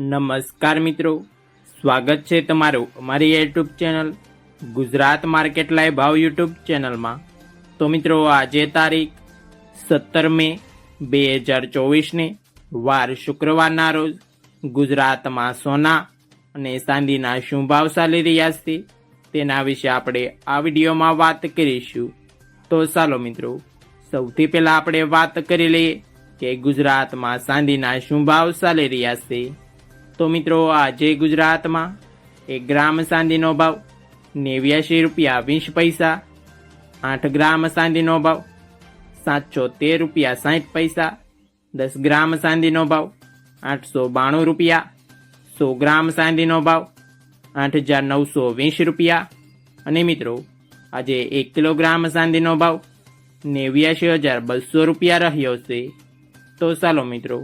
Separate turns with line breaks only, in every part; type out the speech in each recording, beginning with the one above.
નમસ્કાર મિત્રો, સ્વાગત છે તમારું અમારી YouTube channel Gujarat market live ભાવ યુટ્યુબ ચેનલમાં। તો મિત્રો, આજે તારીખ 17 મે 2024ને વાર શુક્રવારના રોજ ગુજરાતમાં સોના અને ચાંદીના શું ભાવ ચાલી રહ્યા છે તેના વિશે આપણે આ વિડીયોમાં વાત કરીશું। તો ચાલો મિત્રો, સૌથી પહેલાં આપણે વાત કરી લઈએ કે ગુજરાતમાં ચાંદીના શું ભાવ ચાલી રહ્યા છે। તો મિત્રો, આજે ગુજરાતમાં 1 ગ્રામ ચાંદીનો ભાવ 89 રૂપિયા 20 પૈસા, 8 ગ્રામ ચાંદીનો ભાવ 713 રૂપિયા 60 પૈસા, 10 ગ્રામ ચાંદીનો ભાવ 892 રૂપિયા, 100 ગ્રામ ચાંદીનો ભાવ 8920 રૂપિયા અને મિત્રો, આજે 1 કિલોગ્રામ ચાંદીનો ભાવ 89200 રૂપિયા રહ્યો છે। તો ચાલો મિત્રો,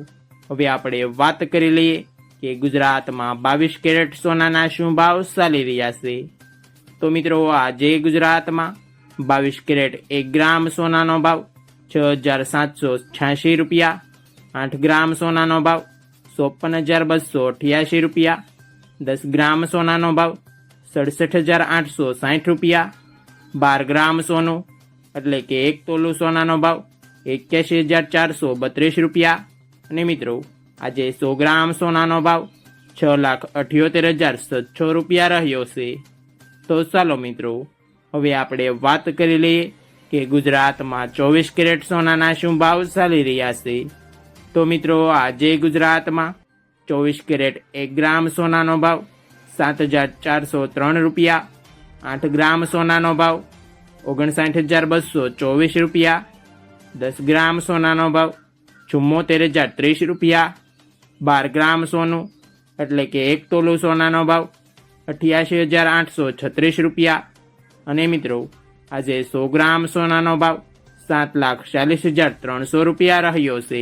હવે આપણે વાત કરી લઈએ કે ગુજરાતમાં 22 કેરેટ સોનાના શું ભાવ ચાલી રહ્યા છે। તો મિત્રો, આજે ગુજરાતમાં 22 કેરેટ 1 ગ્રામ સોનાનો ભાવ 6786 રૂપિયા, 8 ગ્રામ સોનાનો ભાવ 54288 રૂપિયા, 10 ગ્રામ સોનાનો ભાવ 67860 રૂપિયા, 12 ગ્રામ સોનું એટલે કે 1 તોલું સોનાનો ભાવ 81432 રૂપિયા અને મિત્રો, આજે 100 ગ્રામ સોનાનો ભાવ 6,78,700 રૂપિયા રહ્યો છે। તો ચાલો મિત્રો, હવે આપણે વાત કરી લઈએ કે ગુજરાતમાં 24 કેરેટ સોનાના શું ભાવ ચાલી રહ્યા છે। તો મિત્રો, આજે ગુજરાતમાં 24 કેરેટ 1 ગ્રામ સોનાનો ભાવ 7,403 રૂપિયા, 8 ગ્રામ સોનાનો ભાવ 59,224 રૂપિયા, 10 ગ્રામ સોનાનો ભાવ 74,030 રૂપિયા, 12 ગ્રામ સોનું એટલે કે 1 તોલું સોનાનો ભાવ 88,836 રૂપિયા અને મિત્રો, આજે 100 ગ્રામ સોનાનો ભાવ 7,40,300 રૂપિયા રહ્યો છે।